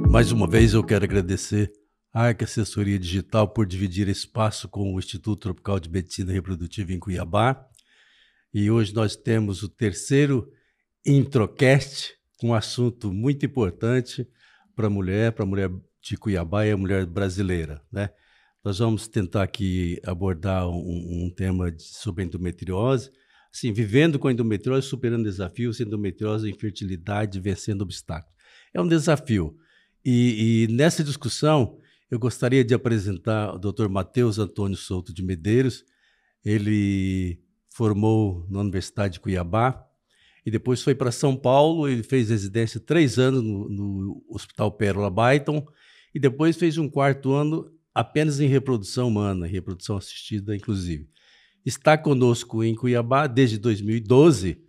Mais uma vez eu quero agradecer a Arca Assessoria Digital por dividir espaço com o Instituto Tropical de Medicina Reprodutiva em Cuiabá. E hoje nós temos o terceiro Introcast, com um assunto muito importante para a mulher de Cuiabá e a mulher brasileira, né? Nós vamos tentar aqui abordar um tema sobre endometriose, assim, vivendo com endometriose, superando desafios, endometriose, infertilidade, vencendo obstáculos. É um desafio. E nessa discussão, eu gostaria de apresentar o Dr. Matheus Antônio Souto de Medeiros. Ele formou na Universidade de Cuiabá e depois foi para São Paulo. Ele fez residência 3 anos no Hospital Pérola Byton e depois fez um 4º ano apenas em reprodução humana, reprodução assistida, inclusive. Está conosco em Cuiabá desde 2012,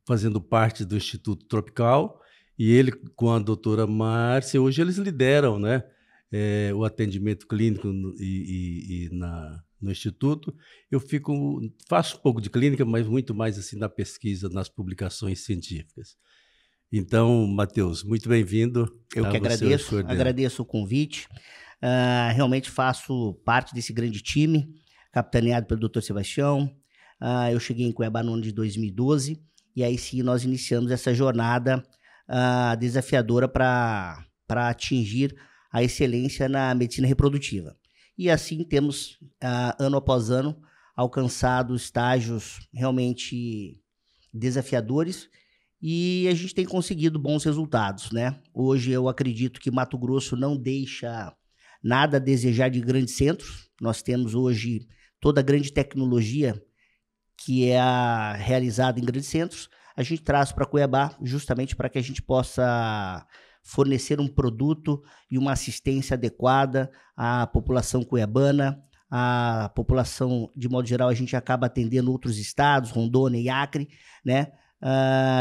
fazendo parte do Instituto Tropical. E ele, com a doutora Márcia, hoje eles lideram, né, o atendimento clínico no Instituto. Eu faço um pouco de clínica, mas muito mais assim na pesquisa, nas publicações científicas. Então, Matheus, muito bem-vindo. Eu que agradeço o convite. Realmente faço parte desse grande time, capitaneado pelo Dr. Sebastião. Eu cheguei em Cuiabá no ano de 2012, e aí sim nós iniciamos essa jornada desafiadora para atingir a excelência na medicina reprodutiva. E assim temos, ano após ano, alcançado estágios realmente desafiadores e a gente tem conseguido bons resultados, né? Hoje eu acredito que Mato Grosso não deixa nada a desejar de grandes centros. Nós temos hoje toda a grande tecnologia que é realizada em grandes centros. A gente traz para Cuiabá justamente para que a gente possa fornecer um produto e uma assistência adequada à população cuiabana. A população, de modo geral, a gente acaba atendendo outros estados, Rondônia e Acre, né?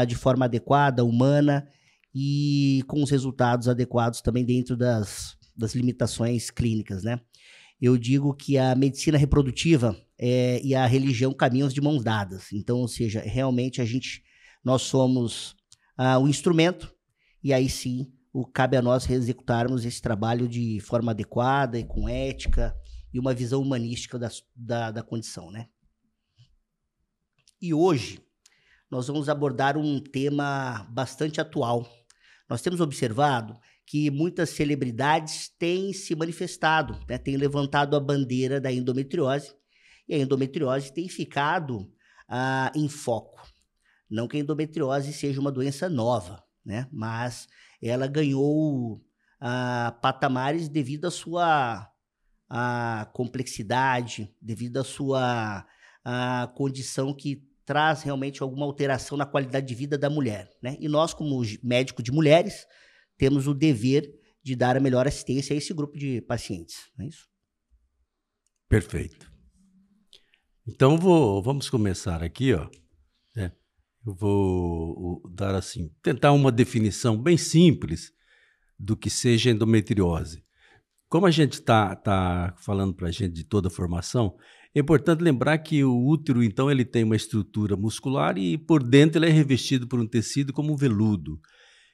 De forma adequada, humana e com os resultados adequados também dentro das limitações clínicas, né? Eu digo que a medicina reprodutiva e a religião caminham de mãos dadas. Então, ou seja, realmente nós somos o instrumento e aí sim cabe a nós executarmos esse trabalho de forma adequada e com ética e uma visão humanística da condição, né? E hoje nós vamos abordar um tema bastante atual. Nós temos observado que muitas celebridades têm se manifestado, né, têm levantado a bandeira da endometriose, e a endometriose tem ficado em foco. Não que a endometriose seja uma doença nova, né? Mas ela ganhou patamares devido à sua complexidade, devido à sua condição que traz realmente alguma alteração na qualidade de vida da mulher, né? E nós, como médico de mulheres, temos o dever de dar a melhor assistência a esse grupo de pacientes, não é isso? Perfeito. Então, vamos começar aqui, ó. Eu vou dar assim, tentar uma definição bem simples do que seja endometriose. Como a gente tá falando para a gente de toda a formação, é importante lembrar que o útero, então, ele tem uma estrutura muscular e por dentro ele é revestido por um tecido como um veludo.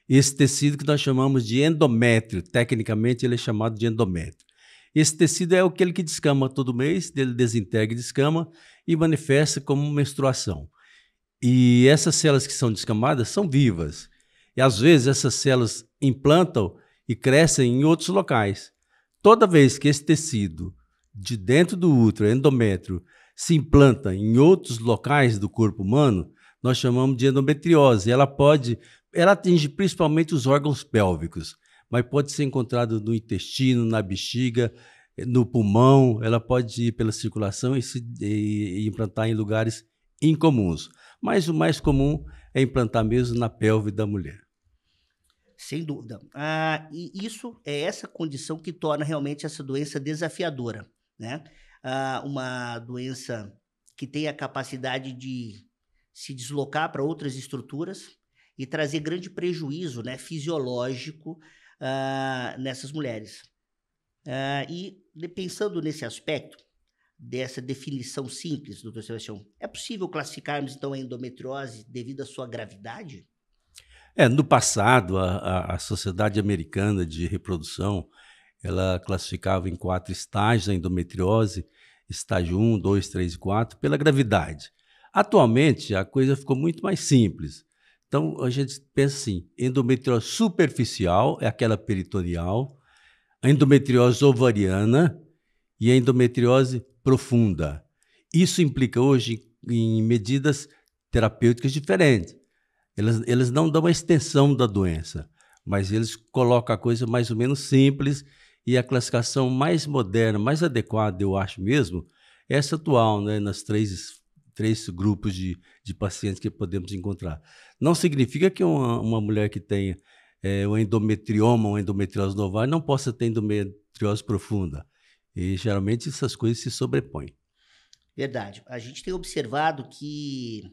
Esse tecido que nós chamamos de endométrio, tecnicamente ele é chamado de endométrio. Esse tecido é aquele que descama todo mês, ele desintegra e descama e manifesta como menstruação. E essas células que são descamadas são vivas. E às vezes essas células implantam e crescem em outros locais. Toda vez que esse tecido de dentro do útero, endométrio, se implanta em outros locais do corpo humano, nós chamamos de endometriose. Ela atinge principalmente os órgãos pélvicos, mas pode ser encontrada no intestino, na bexiga, no pulmão. Ela pode ir pela circulação e implantar em lugares incomuns. Mas o mais comum é implantar mesmo na pelve da mulher. Sem dúvida. E isso é essa condição que torna realmente essa doença desafiadora, né? Uma doença que tem a capacidade de se deslocar para outras estruturas e trazer grande prejuízo, né, fisiológico nessas mulheres. E pensando nesse aspecto, dessa definição simples, doutor Sebastião? É possível classificarmos, então, a endometriose devido à sua gravidade? No passado, a Sociedade Americana de Reprodução, ela classificava em 4 estágios a endometriose, estágio 1, 2, 3 e 4, pela gravidade. Atualmente, a coisa ficou muito mais simples. Então, a gente pensa assim, endometriose superficial é aquela peritoneal, a endometriose ovariana e a endometriose profunda. Isso implica hoje em medidas terapêuticas diferentes. Eles não dão a extensão da doença, mas eles colocam a coisa mais ou menos simples e a classificação mais moderna, mais adequada, eu acho mesmo, é essa atual, né, nas três grupos de pacientes que podemos encontrar. Não significa que uma mulher que tenha um endometrioma, uma endometriose no ovário, não possa ter endometriose profunda. E geralmente essas coisas se sobrepõem. Verdade. A gente tem observado que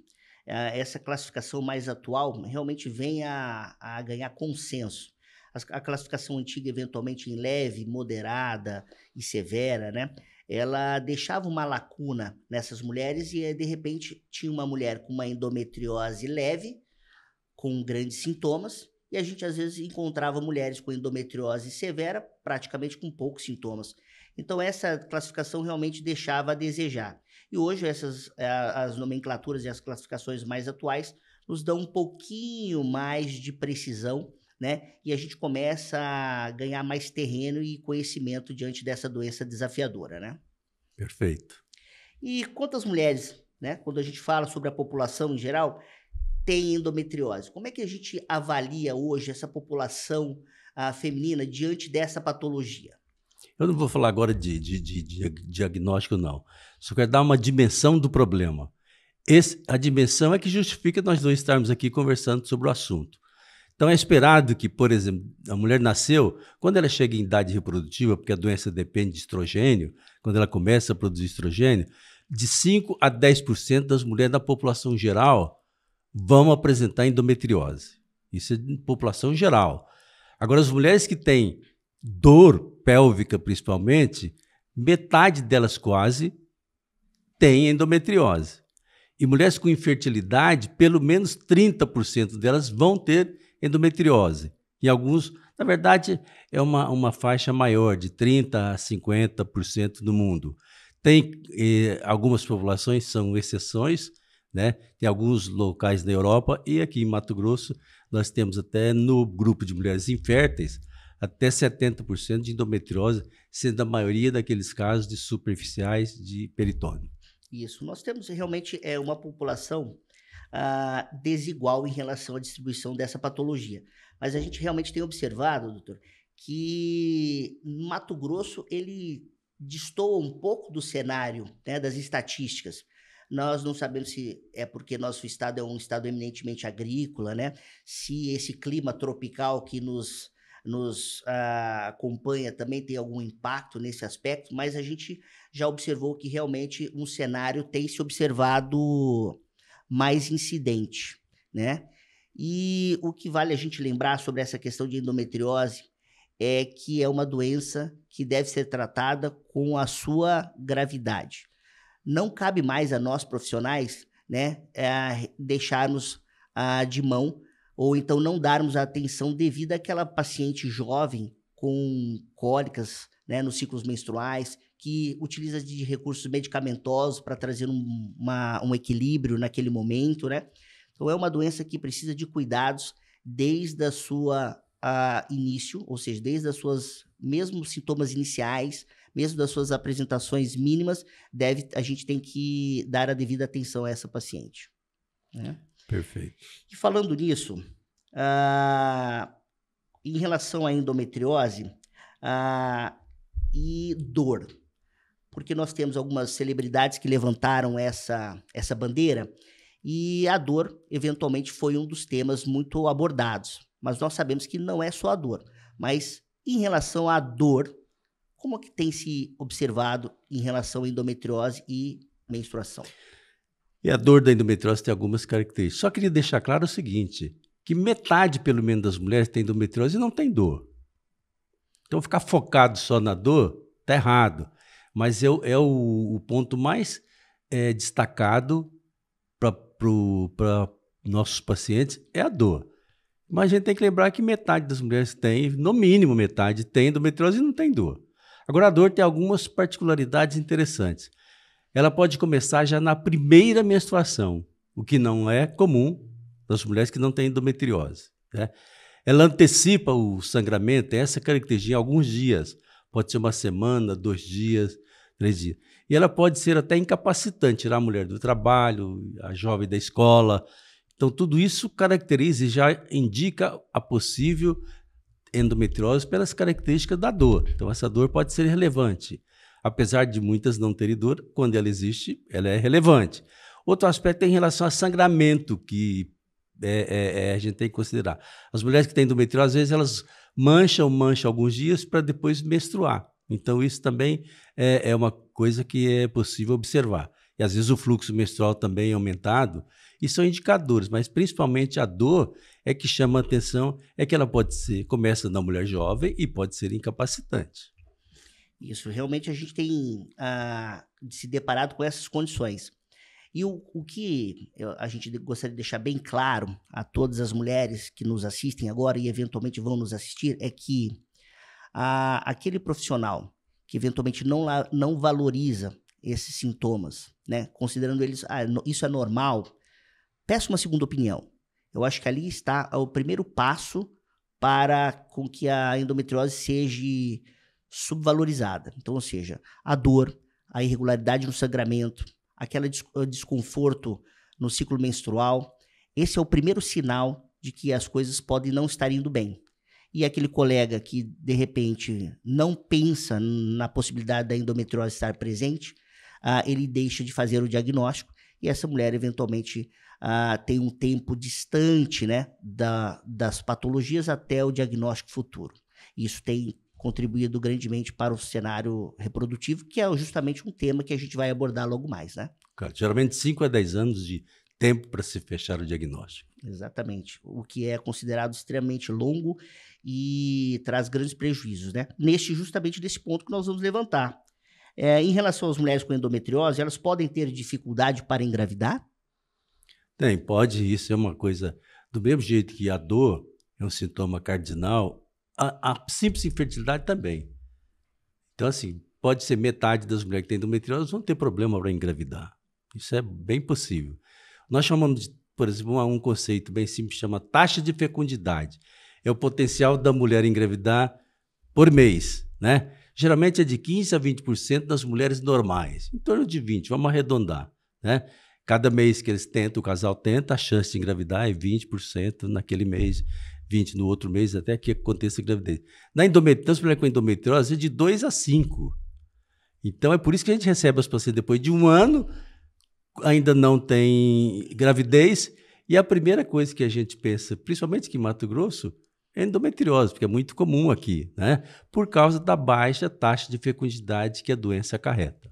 essa classificação mais atual realmente vem a ganhar consenso. A classificação antiga, eventualmente em leve, moderada e severa, né? Ela deixava uma lacuna nessas mulheres e, de repente, tinha uma mulher com uma endometriose leve, com grandes sintomas, e a gente, às vezes, encontrava mulheres com endometriose severa, praticamente com poucos sintomas. Então, essa classificação realmente deixava a desejar. E hoje, as nomenclaturas e as classificações mais atuais nos dão um pouquinho mais de precisão, né? E a gente começa a ganhar mais terreno e conhecimento diante dessa doença desafiadora, né? Perfeito. E quantas mulheres, né? Quando a gente fala sobre a população em geral, tem endometriose? Como é que a gente avalia hoje essa população feminina diante dessa patologia? Eu não vou falar agora de diagnóstico, não. Só quero dar uma dimensão do problema. A dimensão é que justifica nós dois estarmos aqui conversando sobre o assunto. Então é esperado que, por exemplo, a mulher nasceu, quando ela chega em idade reprodutiva, porque a doença depende de estrogênio, quando ela começa a produzir estrogênio, de 5 a 10% das mulheres da população geral vão apresentar endometriose. Isso é de população geral. Agora, as mulheres que têm dor pélvica, principalmente, metade delas quase têm endometriose. E mulheres com infertilidade, pelo menos 30% delas vão ter endometriose. E alguns, na verdade, é uma faixa maior, de 30% a 50% no mundo. Tem algumas populações, são exceções, né? Tem alguns locais na Europa e aqui em Mato Grosso nós temos até no grupo de mulheres inférteis até 70% de endometriose, sendo a maioria daqueles casos de superficiais de peritônio. Isso. Nós temos realmente uma população desigual em relação à distribuição dessa patologia. Mas a gente realmente tem observado, doutor, que Mato Grosso ele destoa um pouco do cenário, né, das estatísticas. Nós não sabemos se é porque nosso estado é um estado eminentemente agrícola, né? Se esse clima tropical que nos acompanha também tem algum impacto nesse aspecto, mas a gente já observou que realmente um cenário tem se observado mais incidente, né? E o que vale a gente lembrar sobre essa questão de endometriose é que é uma doença que deve ser tratada com a sua gravidade. Não cabe mais a nós profissionais, né, deixarmos de mão ou então não darmos a atenção devida àquela paciente jovem com cólicas, né, nos ciclos menstruais, que utiliza de recursos medicamentosos para trazer um equilíbrio naquele momento, né? Então, é uma doença que precisa de cuidados desde a sua início, ou seja, desde as suas mesmo sintomas iniciais, mesmo das suas apresentações mínimas, a gente tem que dar a devida atenção a essa paciente, né? Perfeito. E falando nisso, em relação à endometriose e dor, porque nós temos algumas celebridades que levantaram essa bandeira e a dor, eventualmente, foi um dos temas muito abordados. Mas nós sabemos que não é só a dor. Mas, em relação à dor, como que tem se observado em relação à endometriose e menstruação? E a dor da endometriose tem algumas características. Só queria deixar claro o seguinte, que metade, pelo menos, das mulheres tem endometriose e não tem dor. Então, ficar focado só na dor está errado. mas é o ponto mais destacado para nossos pacientes é a dor. Mas a gente tem que lembrar que metade das mulheres tem, no mínimo metade, tem endometriose e não tem dor. Agora, a dor tem algumas particularidades interessantes. Ela pode começar já na primeira menstruação, o que não é comum das mulheres que não têm endometriose, né? Ela antecipa o sangramento, tem essa característica em alguns dias. Pode ser uma semana, 2 dias, 3 dias. E ela pode ser até incapacitante, tirar a mulher do trabalho, a jovem da escola. Então, tudo isso caracteriza e já indica a possível endometriose pelas características da dor. Então, essa dor pode ser relevante. Apesar de muitas não terem dor, quando ela existe, ela é relevante. Outro aspecto é em relação a sangramento, que a gente tem que considerar. As mulheres que têm endometriose, às vezes, elas mancham alguns dias para depois menstruar. Então, isso também é uma coisa que é possível observar. E, às vezes, o fluxo menstrual também é aumentado, e são indicadores, mas principalmente a dor é que chama a atenção, é que ela começa na mulher jovem e pode ser incapacitante. Isso, realmente a gente tem se deparado com essas condições. E o que a gente gostaria de deixar bem claro a todas as mulheres que nos assistem agora e eventualmente vão nos assistir é que aquele profissional que eventualmente não valoriza esses sintomas, né, considerando eles, isso é normal, peça uma segunda opinião. Eu acho que ali está o primeiro passo para com que a endometriose seja subvalorizada. Então, ou seja, a dor, a irregularidade no sangramento, aquele desconforto no ciclo menstrual, esse é o primeiro sinal de que as coisas podem não estar indo bem. E aquele colega que, de repente, não pensa na possibilidade da endometriose estar presente, ele deixa de fazer o diagnóstico e essa mulher, eventualmente, tem um tempo distante, né, das patologias até o diagnóstico futuro. Isso tem contribuído grandemente para o cenário reprodutivo, que é justamente um tema que a gente vai abordar logo mais, né? Cara, geralmente 5 a 10 anos de tempo para se fechar o diagnóstico. Exatamente, o que é considerado extremamente longo e traz grandes prejuízos, né? Justamente desse ponto que nós vamos levantar. Em relação às mulheres com endometriose, elas podem ter dificuldade para engravidar? Pode, isso é uma coisa, do mesmo jeito que a dor é um sintoma cardinal, a simples infertilidade também. Então, assim, pode ser metade das mulheres que têm endometriose vão ter problema para engravidar. Isso é bem possível. Nós chamamos de, por exemplo, um conceito bem simples, chama taxa de fecundidade. É o potencial da mulher engravidar por mês, né? Geralmente é de 15% a 20% das mulheres normais, em torno de 20%, vamos arredondar, né? Cada mês que eles tentam, o casal tenta, a chance de engravidar é 20% naquele mês, 20% no outro mês, até que aconteça a gravidez. Na endometriose, mulher com endometriose é de 2 a 5. Então, é por isso que a gente recebe as pacientes depois de 1 ano, ainda não tem gravidez, e a primeira coisa que a gente pensa, principalmente aqui em Mato Grosso, é endometriose, porque é muito comum aqui, né? Por causa da baixa taxa de fecundidade que a doença acarreta.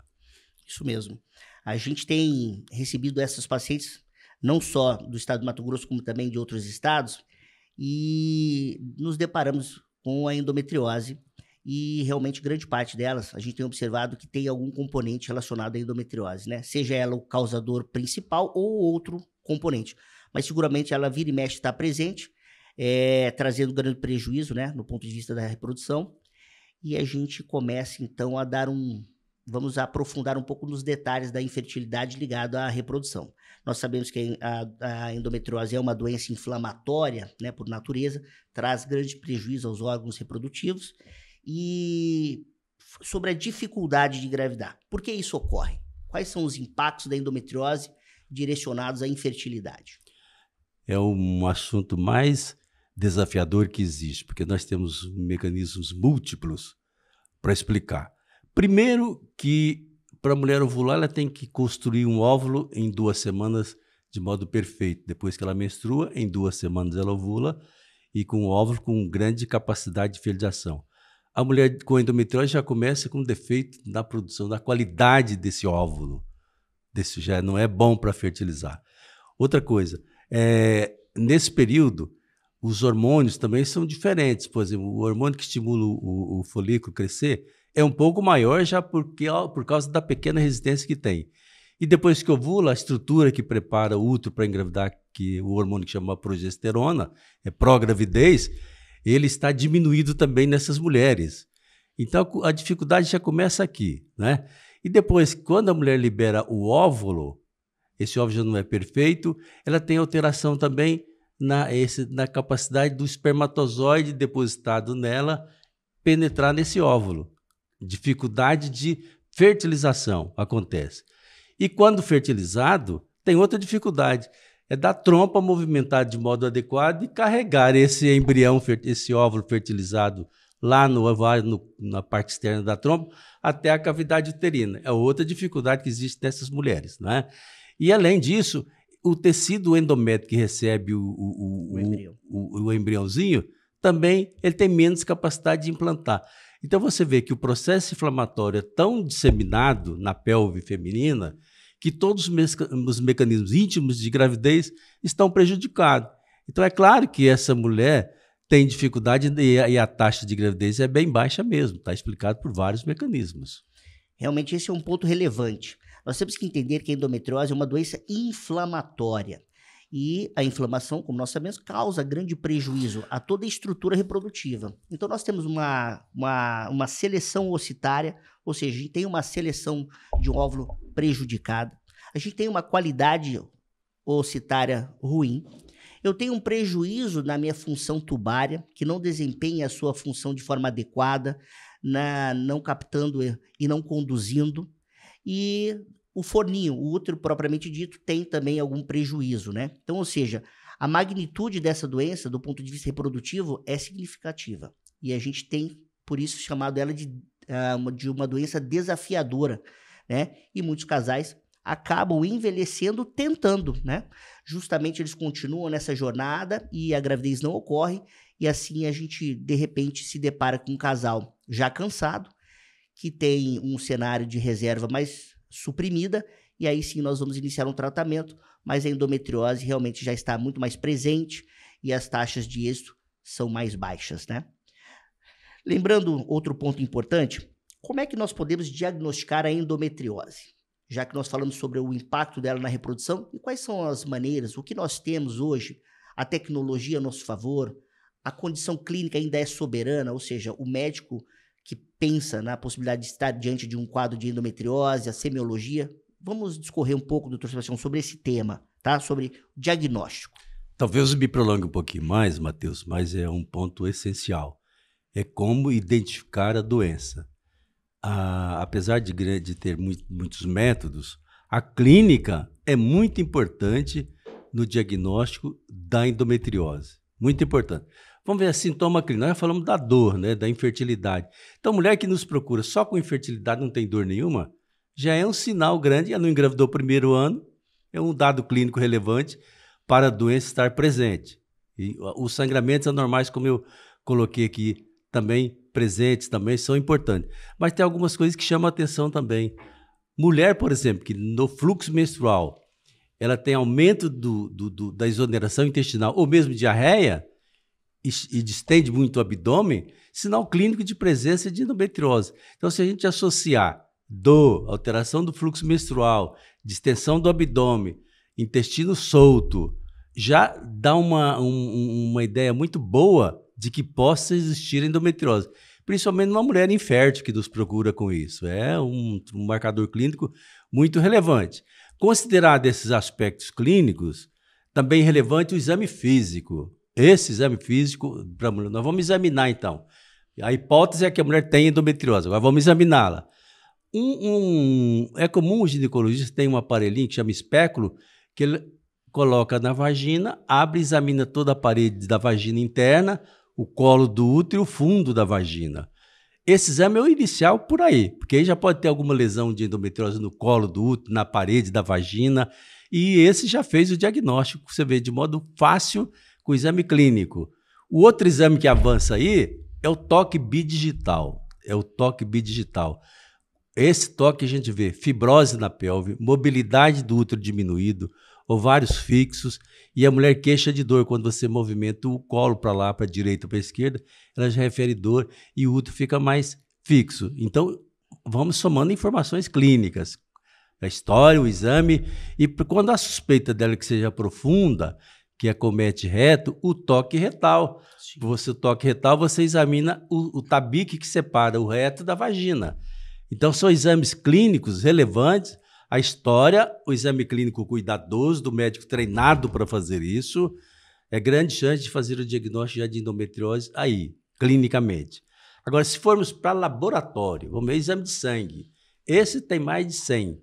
Isso mesmo. A gente tem recebido essas pacientes, não só do estado do Mato Grosso, como também de outros estados, e nos deparamos com a endometriose, e realmente grande parte delas, a gente tem observado que tem algum componente relacionado à endometriose, né? Seja ela o causador principal ou outro componente. Mas seguramente ela vira e mexe está presente, trazendo grande prejuízo, né, no ponto de vista da reprodução. E a gente começa, então, a vamos aprofundar um pouco nos detalhes da infertilidade ligada à reprodução. Nós sabemos que a endometriose é uma doença inflamatória, né, por natureza, traz grande prejuízo aos órgãos reprodutivos. E sobre a dificuldade de engravidar. Por que isso ocorre? Quais são os impactos da endometriose direcionados à infertilidade? É um assunto mais desafiador que existe, porque nós temos mecanismos múltiplos para explicar. Primeiro que para a mulher ovular ela tem que construir um óvulo em 2 semanas de modo perfeito. Depois que ela menstrua, em 2 semanas ela ovula e com um óvulo com grande capacidade de fertilização. A mulher com endometriose já começa com defeito na produção, da qualidade desse óvulo. Desse já não é bom para fertilizar. Outra coisa, nesse período, os hormônios também são diferentes. Por exemplo, o hormônio que estimula o folículo crescer é um pouco maior já por causa da pequena resistência que tem. E depois que ovula, a estrutura que prepara o útero para engravidar, que o hormônio que chama progesterona, é pró-gravidez, ele está diminuído também nessas mulheres. Então a dificuldade já começa aqui, né? E depois, quando a mulher libera o óvulo, esse óvulo já não é perfeito, ela tem alteração também na capacidade do espermatozoide depositado nela penetrar nesse óvulo. Dificuldade de fertilização acontece. E quando fertilizado, tem outra dificuldade, é da trompa movimentar de modo adequado e carregar esse embrião, esse óvulo fertilizado lá no ovário, na parte externa da trompa, até a cavidade uterina. É outra dificuldade que existe nessas mulheres, né? E, além disso, o tecido endométrio que recebe o embriãozinho, também ele tem menos capacidade de implantar. Então, você vê que o processo inflamatório é tão disseminado na pelve feminina que todos os mecanismos íntimos de gravidez estão prejudicados. Então, é claro que essa mulher tem dificuldade e a taxa de gravidez é bem baixa mesmo, está explicado por vários mecanismos. Realmente esse é um ponto relevante. Nós temos que entender que a endometriose é uma doença inflamatória. E a inflamação, como nós sabemos, causa grande prejuízo a toda a estrutura reprodutiva. Então nós temos uma seleção ocitária, ou seja, a gente tem uma seleção de um óvulo prejudicada, a gente tem uma qualidade ocitária ruim, eu tenho um prejuízo na minha função tubária, que não desempenha a sua função de forma adequada, não captando e não conduzindo. E o forninho, o útero propriamente dito, tem também algum prejuízo, né? Então, ou seja, a magnitude dessa doença, do ponto de vista reprodutivo, é significativa. E a gente tem, por isso, chamado ela de uma doença desafiadora, né? E muitos casais acabam envelhecendo tentando, né? Justamente eles continuam nessa jornada e a gravidez não ocorre, e assim a gente, de repente, se depara com um casal já cansado, que tem um cenário de reserva mais suprimida, e aí sim nós vamos iniciar um tratamento, mas a endometriose realmente já está muito mais presente e as taxas de êxito são mais baixas, né? Lembrando outro ponto importante, como é que nós podemos diagnosticar a endometriose? Já que nós falamos sobre o impacto dela na reprodução, e quais são as maneiras, o que nós temos hoje, a tecnologia a nosso favor, a condição clínica ainda é soberana, ou seja, o médico que pensa na possibilidade de estar diante de um quadro de endometriose, a semiologia. Vamos discorrer um pouco, doutor Sebastião, sobre esse tema, tá? Sobre diagnóstico. Talvez eu me prolongue um pouquinho mais, Matheus, mas é um ponto essencial. É como identificar a doença. Apesar de ter muitos métodos, a clínica é muito importante no diagnóstico da endometriose. Muito importante. Vamos ver, sintoma clínico. Nós já falamos da dor, né, da infertilidade. Então, mulher que nos procura só com infertilidade, não tem dor nenhuma, já é um sinal grande. Ela não engravidou o primeiro ano, é um dado clínico relevante para a doença estar presente. E os sangramentos anormais, como eu coloquei aqui, também presentes, também são importantes. Mas tem algumas coisas que chamam a atenção também. Mulher, por exemplo, que no fluxo menstrual, ela tem aumento da exoneração intestinal, ou mesmo diarreia, e distende muito o abdômen, sinal clínico de presença de endometriose. Então, se a gente associar dor, alteração do fluxo menstrual, distensão do abdômen, intestino solto, já dá uma ideia muito boa de que possa existir endometriose. Principalmente numa mulher infértil que nos procura com isso. É um marcador clínico muito relevante. Considerado esses aspectos clínicos, também relevante o exame físico. Esse exame físico para a mulher, nós vamos examinar então. A hipótese é que a mulher tem endometriose, agora vamos examiná-la. É comum o ginecologista ter um aparelhinho que chama espéculo, que ele coloca na vagina, abre e examina toda a parede da vagina interna, o colo do útero e o fundo da vagina. Esse exame é o inicial por aí, porque aí já pode ter alguma lesão de endometriose no colo do útero, na parede da vagina, e esse já fez o diagnóstico, você vê, de modo fácil, com o exame clínico. O outro exame que avança aí é o toque bidigital. Esse toque a gente vê fibrose na pelve, mobilidade do útero diminuído, ovários fixos, e a mulher queixa de dor. Quando você movimenta o colo para lá, para a direita ou para a esquerda, ela já refere dor e o útero fica mais fixo. Então, vamos somando informações clínicas, a história, o exame, e quando a suspeita dela que seja profunda, que acomete reto, o toque retal. O toque retal, você examina o tabique que separa o reto da vagina. Então, são exames clínicos relevantes, a história, o exame clínico cuidadoso do médico treinado para fazer isso, é grande chance de fazer o diagnóstico já de endometriose aí, clinicamente. Agora, se formos para laboratório, vamos ver exame de sangue. Esse tem mais de 100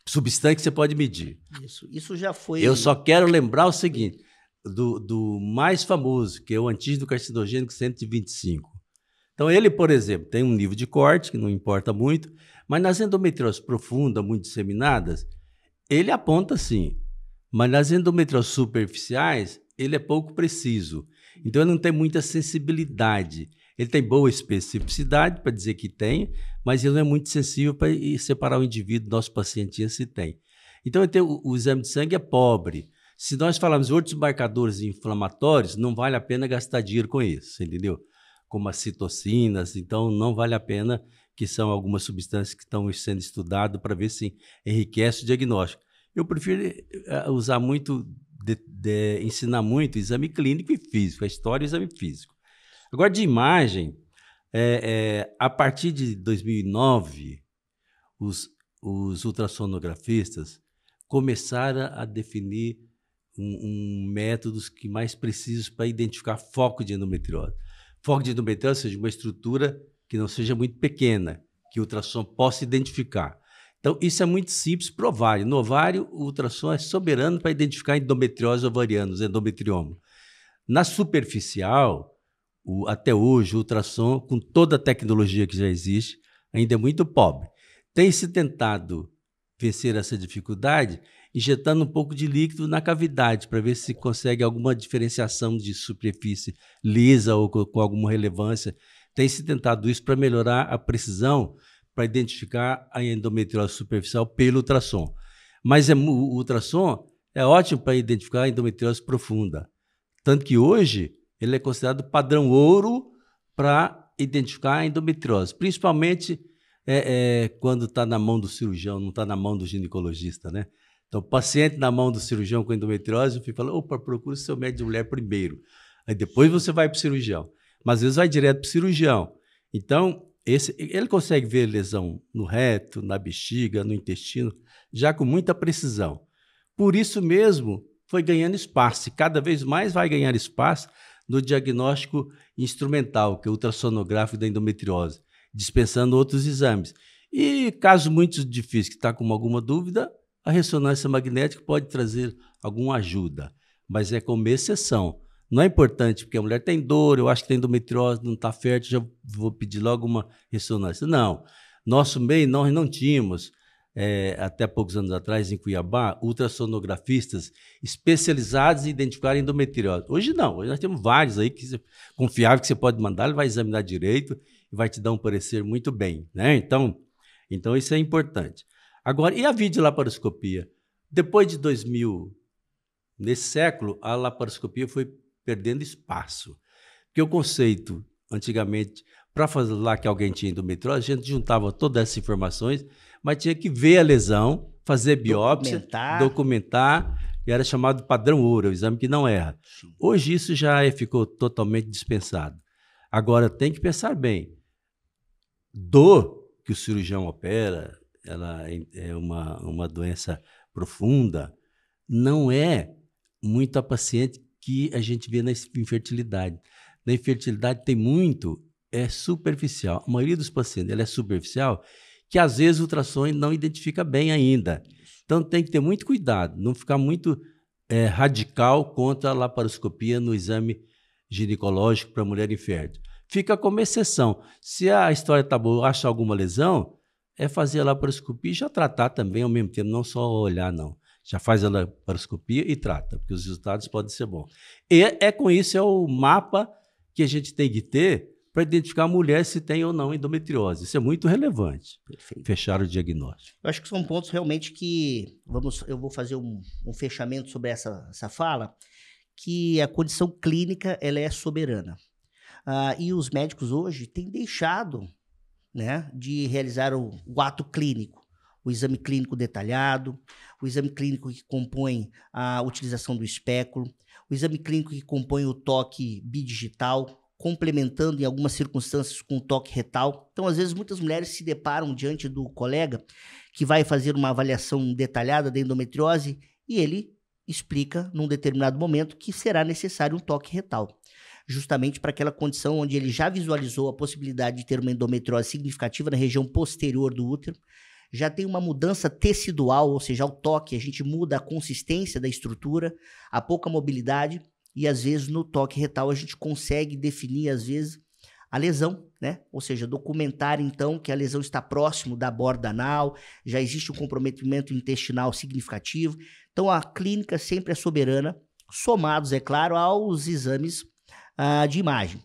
substâncias que você pode medir. Isso já foi... Eu só quero lembrar o seguinte, do mais famoso, que é o antígeno carcinogênico 125. Então, ele, por exemplo, tem um nível de corte, que não importa muito, mas nas endometrioses profundas, muito disseminadas, ele aponta sim. Mas nas endometrioses superficiais, ele é pouco preciso. Então, ele não tem muita sensibilidade. Ele tem boa especificidade para dizer que tem, mas ele não é muito sensível para separar o indivíduo, nosso paciente, se tem. Então, o exame de sangue é pobre. Se nós falarmos outros marcadores inflamatórios, não vale a pena gastar dinheiro com isso, entendeu? Como as citocinas, então não vale a pena, que são algumas substâncias que estão sendo estudadas para ver se enriquece o diagnóstico. Eu prefiro usar muito, ensinar muito exame clínico e físico, a história e o exame físico. Agora, de imagem, a partir de 2009, os ultrassonografistas começaram a definir métodos que mais precisam para identificar foco de endometriose. Foco de endometriose, ou seja, uma estrutura que não seja muito pequena, que o ultrassom possa identificar. Então, isso é muito simples para o ovário. No ovário, o ultrassom é soberano para identificar endometriose ovariana, os endometrioma. Na superficial, até hoje, o ultrassom, com toda a tecnologia que já existe, ainda é muito pobre. Tem-se tentado vencer essa dificuldade injetando um pouco de líquido na cavidade para ver se consegue alguma diferenciação de superfície lisa ou com alguma relevância. Tem-se tentado isso para melhorar a precisão para identificar a endometriose superficial pelo ultrassom. Mas o ultrassom é ótimo para identificar a endometriose profunda. Tanto que hoje ele é considerado padrão ouro para identificar a endometriose, principalmente quando está na mão do cirurgião, não está na mão do ginecologista, né? Então, o paciente na mão do cirurgião com endometriose, eu falo, opa, procura o seu médico de mulher primeiro. Aí depois você vai para o cirurgião. Mas às vezes vai direto para o cirurgião. Então, ele consegue ver lesão no reto, na bexiga, no intestino, já com muita precisão. Por isso mesmo, foi ganhando espaço. E cada vez mais vai ganhar espaço no diagnóstico instrumental, que é o ultrassonográfico da endometriose, dispensando outros exames. E caso muito difícil, que está com alguma dúvida, a ressonância magnética pode trazer alguma ajuda, mas é como exceção. Não é importante, porque a mulher tem dor, eu acho que tem endometriose, não está fértil, já vou pedir logo uma ressonância. Não. Nosso meio, nós não tínhamos, até poucos anos atrás, em Cuiabá, ultrassonografistas especializados em identificar endometriose. Hoje não, hoje nós temos vários aí confiáveis que você pode mandar, ele vai examinar direito e vai te dar um parecer muito bem, né? Então isso é importante. Agora, e a videolaparoscopia? Depois de 2000, nesse século, a laparoscopia foi perdendo espaço. Porque o conceito, antigamente, para fazer lá que alguém tinha endometriose, a gente juntava todas essas informações, mas tinha que ver a lesão, fazer biópsia, documentar, e era chamado padrão ouro, o exame que não erra. Hoje isso já ficou totalmente dispensado. Agora, tem que pensar bem. Dor que o cirurgião opera, ela é uma doença profunda, não é muito a paciente que a gente vê na infertilidade. Na infertilidade tem muito, é superficial. A maioria dos pacientes ela é superficial, que às vezes o ultrassom não identifica bem ainda. Então tem que ter muito cuidado, não ficar muito radical contra a laparoscopia no exame ginecológico para mulher infértil. Fica como exceção. Se a história está boa, acha alguma lesão, é fazer a laparoscopia e já tratar também ao mesmo tempo, não só olhar, não. Já faz a laparoscopia e trata, porque os resultados podem ser bons. E com isso é o mapa que a gente tem que ter para identificar a mulher se tem ou não endometriose. Isso é muito relevante. Perfeito. Fechar o diagnóstico. Eu acho que são pontos realmente que... eu vou fazer um fechamento sobre essa fala, que a condição clínica ela é soberana. E os médicos hoje têm deixado, né, de realizar o ato clínico, o exame clínico detalhado, o exame clínico que compõe a utilização do espéculo, o exame clínico que compõe o toque bidigital, complementando em algumas circunstâncias com o toque retal. Então, às vezes, muitas mulheres se deparam diante do colega que vai fazer uma avaliação detalhada da endometriose e ele explica, num determinado momento, que será necessário um toque retal, justamente para aquela condição onde ele já visualizou a possibilidade de ter uma endometriose significativa na região posterior do útero, já tem uma mudança tecidual, ou seja, ao toque a gente muda a consistência da estrutura, a pouca mobilidade, e às vezes no toque retal a gente consegue definir, às vezes, a lesão, né? Ou seja, documentar então que a lesão está próximo da borda anal, já existe um comprometimento intestinal significativo. Então a clínica sempre é soberana, somados, é claro, aos exames de imagem.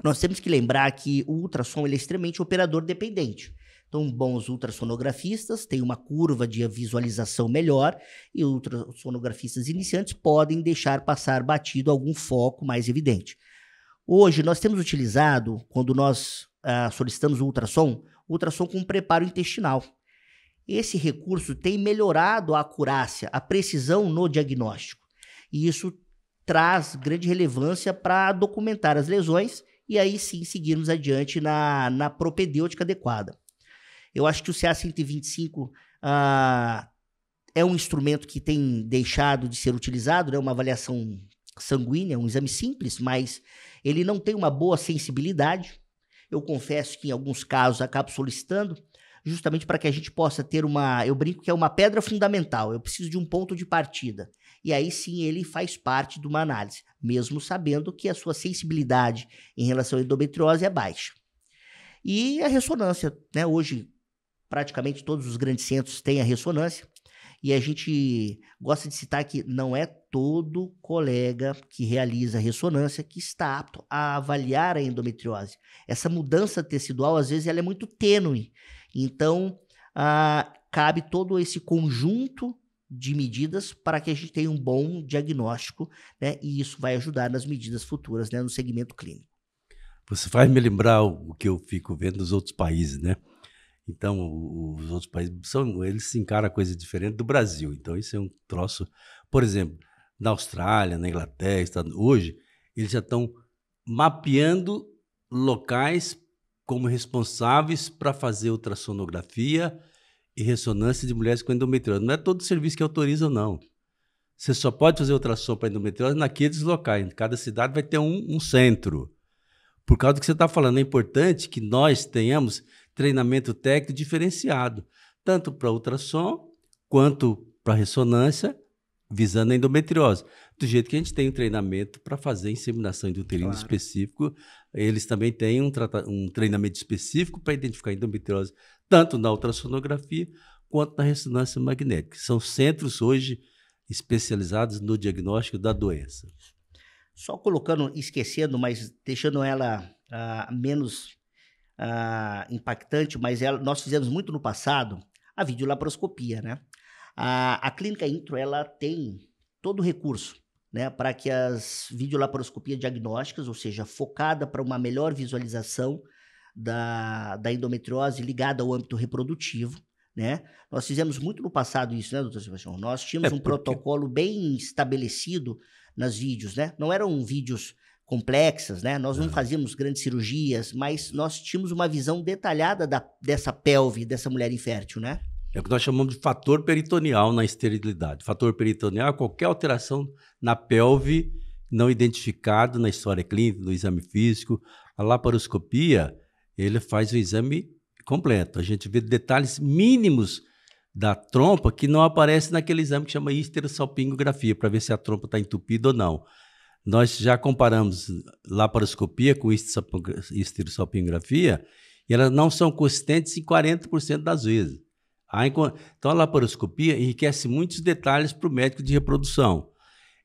Nós temos que lembrar que o ultrassom ele é extremamente operador dependente. Então, bons ultrassonografistas têm uma curva de visualização melhor e ultrassonografistas iniciantes podem deixar passar batido algum foco mais evidente. Hoje, nós temos utilizado, quando nós solicitamos o ultrassom com preparo intestinal. Esse recurso tem melhorado a acurácia, a precisão no diagnóstico. E isso traz grande relevância para documentar as lesões e aí sim seguirmos adiante na propedêutica adequada. Eu acho que o CA-125 é um instrumento que tem deixado de ser utilizado, né? Uma avaliação sanguínea, um exame simples, mas ele não tem uma boa sensibilidade. Eu confesso que em alguns casos acabo solicitando, justamente para que a gente possa ter eu brinco que é uma pedra fundamental, eu preciso de um ponto de partida. E aí sim ele faz parte de uma análise, mesmo sabendo que a sua sensibilidade em relação à endometriose é baixa. E a ressonância, né? Hoje, praticamente todos os grandes centros têm a ressonância, e a gente gosta de citar que não é todo colega que realiza a ressonância que está apto a avaliar a endometriose. Essa mudança tecidual, às vezes, ela é muito tênue. Então, cabe todo esse conjunto de medidas para que a gente tenha um bom diagnóstico, né? E isso vai ajudar nas medidas futuras, né? No segmento clínico. Você faz me lembrar o que eu fico vendo nos outros países, né? Então, os outros países, eles se encaram a coisa diferente do Brasil. Então, isso é um troço... Por exemplo, na Austrália, na Inglaterra, hoje, eles já estão mapeando locais como responsáveis para fazer ultrassonografia e ressonância de mulheres com endometriose. Não é todo serviço que autoriza, não. Você só pode fazer ultrassom para endometriose naqueles locais. Cada cidade vai ter um centro. Por causa do que você está falando, é importante que nós tenhamos treinamento técnico diferenciado, tanto para ultrassom quanto para ressonância, visando a endometriose. Do jeito que a gente tem um treinamento para fazer inseminação intrauterina específico, eles também têm um treinamento específico para identificar a endometriose, tanto na ultrassonografia quanto na ressonância magnética. São centros hoje especializados no diagnóstico da doença. Só colocando, esquecendo, mas deixando ela menos impactante, mas nós fizemos muito no passado a videolaparoscopia, né? A clínica Intro, ela tem todo o recurso, né, para que as videolaparoscopias diagnósticas, ou seja, focada para uma melhor visualização da endometriose ligada ao âmbito reprodutivo, né? Nós fizemos muito no passado isso, né, doutor Sebastião? Nós tínhamos um protocolo bem estabelecido nas vídeos, né? Não eram vídeos complexas, né? Nós não fazíamos grandes cirurgias, mas nós tínhamos uma visão detalhada dessa pelve, dessa mulher infértil, né? É o que nós chamamos de fator peritoneal na esterilidade. Fator peritoneal é qualquer alteração na pelve não identificado na história clínica, no exame físico. A laparoscopia, ele faz o exame completo. A gente vê detalhes mínimos da trompa que não aparecem naquele exame que chama histerosalpingografia, para ver se a trompa está entupida ou não. Nós já comparamos laparoscopia com histerosalpingografia e elas não são consistentes em 40% das vezes. Então, a laparoscopia enriquece muitos detalhes para o médico de reprodução.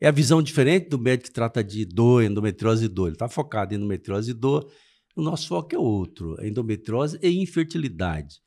É a visão diferente do médico que trata de dor, endometriose e dor. Ele está focado em endometriose e dor. O nosso foco é outro, endometriose e infertilidade.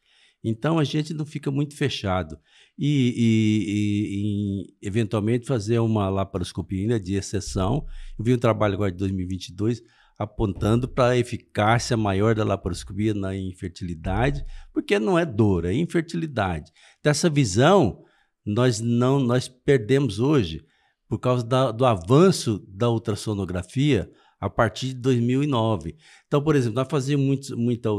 Então, a gente não fica muito fechado. E eventualmente, fazer uma laparoscopia ainda de exceção. Eu vi um trabalho agora de 2022, apontando para a eficácia maior da laparoscopia na infertilidade, porque não é dor, é infertilidade. Dessa visão, nós perdemos hoje por causa do avanço da ultrassonografia a partir de 2009. Então, por exemplo, nós fazíamos muita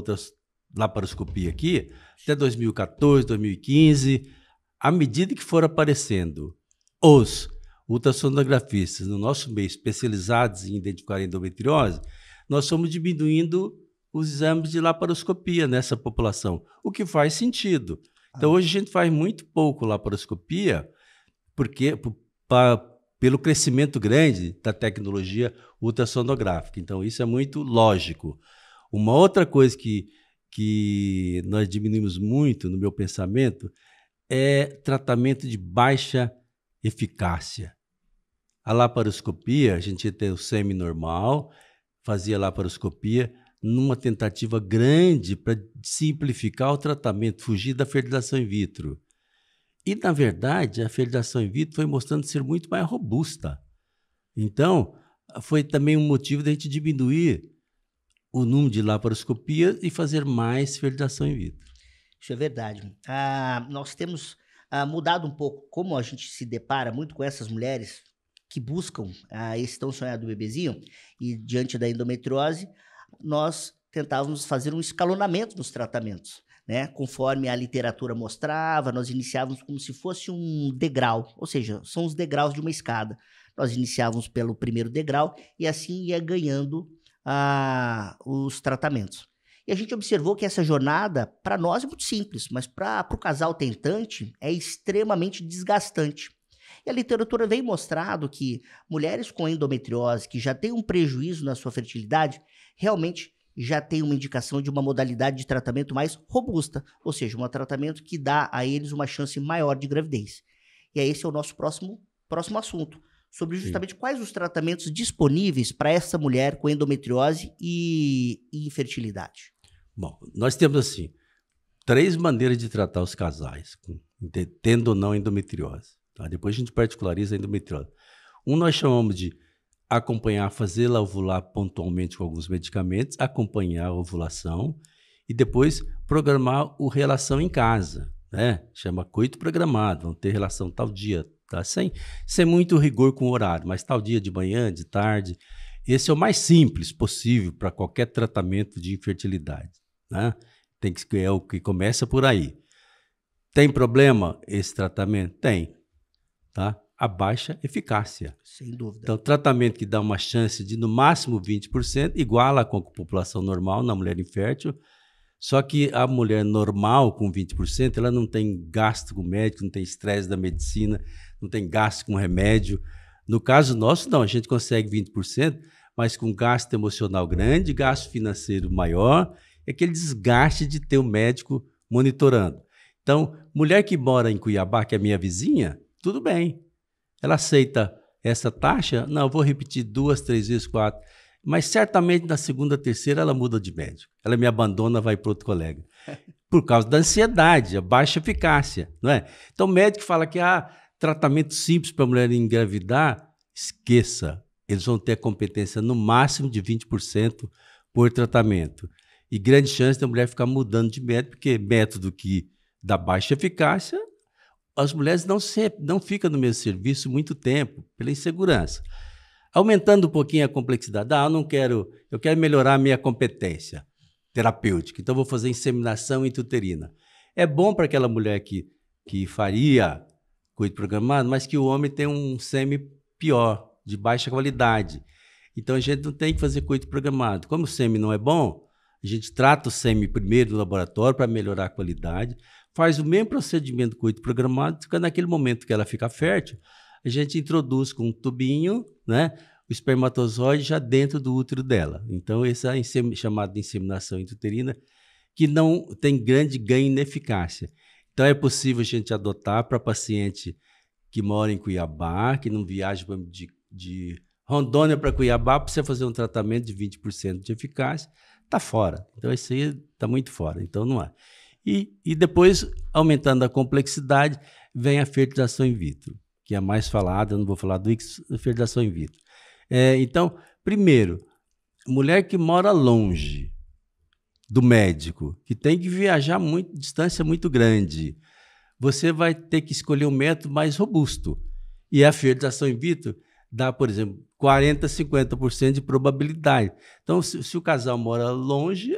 laparoscopia aqui até 2014, 2015. À medida que foram aparecendo os ultrassonografistas no nosso meio especializados em identificar endometriose, nós fomos diminuindo os exames de laparoscopia nessa população, o que faz sentido. Então, hoje a gente faz muito pouco laparoscopia pelo crescimento grande da tecnologia ultrassonográfica. Então, isso é muito lógico. Uma outra coisa que nós diminuímos muito no meu pensamento é tratamento de baixa eficácia. A laparoscopia, a gente ia ter o semi-normal, fazia laparoscopia numa tentativa grande para simplificar o tratamento, fugir da fertilização in vitro. E, na verdade, a fertilização in vitro foi mostrando ser muito mais robusta. Então, foi também um motivo da gente diminuir o número de laparoscopia e fazer mais fertilização in vitro. Isso é verdade. Nós temos mudado um pouco como a gente se depara muito com essas mulheres que buscam esse tão sonhado bebezinho, e diante da endometriose, nós tentávamos fazer um escalonamento nos tratamentos, né? Conforme a literatura mostrava, nós iniciávamos como se fosse um degrau, ou seja, são os degraus de uma escada. Nós iniciávamos pelo primeiro degrau e assim ia ganhando os tratamentos. E a gente observou que essa jornada, para nós, é muito simples, mas para o casal tentante é extremamente desgastante. E a literatura vem mostrando que mulheres com endometriose, que já têm um prejuízo na sua fertilidade, realmente já tem uma indicação de uma modalidade de tratamento mais robusta, ou seja, um tratamento que dá a eles uma chance maior de gravidez. E esse é o nosso próximo assunto, sobre justamente quais os tratamentos disponíveis para essa mulher com endometriose e infertilidade. Bom, nós temos assim 3 maneiras de tratar os casais, tendo ou não endometriose. Tá? Depois a gente particulariza a endometriose. Nós chamamos de acompanhar, fazê-la ovular pontualmente com alguns medicamentos, acompanhar a ovulação e depois programar a relação em casa, né? Chama coito programado, vão ter relação tal dia, tá? Sem muito rigor com o horário, mas tal dia de manhã, de tarde. Esse é o mais simples possível para qualquer tratamento de infertilidade, né? É o que começa por aí. Tem problema esse tratamento? Tem, tá? A baixa eficácia. Sem dúvida. Então, tratamento que dá uma chance de, no máximo, 20%, iguala com a população normal na mulher infértil, só que a mulher normal, com 20%, ela não tem gasto com médico, não tem estresse da medicina, não tem gasto com remédio. No caso nosso, não, a gente consegue 20%, mas com gasto emocional grande, gasto financeiro maior, é aquele desgaste de ter o médico monitorando. Então, mulher que mora em Cuiabá, que é minha vizinha, tudo bem. Ela aceita essa taxa? Não, eu vou repetir 2, 3 vezes, 4. Mas certamente na segunda, terceira ela muda de médico. Ela me abandona, vai para outro colega. Por causa da ansiedade, a baixa eficácia, não é? Então o médico fala que tratamento simples para a mulher engravidar, esqueça. Eles vão ter a competência no máximo de 20% por tratamento. E grande chance da mulher ficar mudando de método, porque método que dá baixa eficácia, as mulheres não ficam no mesmo serviço muito tempo, pela insegurança. Aumentando um pouquinho a complexidade, eu quero melhorar a minha competência terapêutica, então vou fazer inseminação intrauterina. É bom para aquela mulher que faria coito programado, mas que o homem tem um sêmen pior, de baixa qualidade. Então a gente não tem que fazer coito programado. Como o sêmen não é bom, a gente trata o sêmen primeiro no laboratório para melhorar a qualidade, faz o mesmo procedimento do coito programado, porque naquele momento que ela fica fértil, a gente introduz com um tubinho, né, o espermatozoide já dentro do útero dela. Então, essa é chamada de inseminação intrauterina, que não tem grande ganho em eficácia. Então, é possível a gente adotar para paciente que mora em Cuiabá, que não viaja de Rondônia para Cuiabá, para você fazer um tratamento de 20% de eficácia, está fora. Então, isso aí está muito fora. Então, não há. E depois, aumentando a complexidade, vem a fertilização in vitro, que é a mais falada, eu não vou falar do X, fertilização in vitro. Então, primeiro, mulher que mora longe do médico, que tem que viajar muito, distância muito grande, você vai ter que escolher um método mais robusto. E a fertilização in vitro dá, por exemplo, 40%, 50% de probabilidade. Então, se o casal mora longe,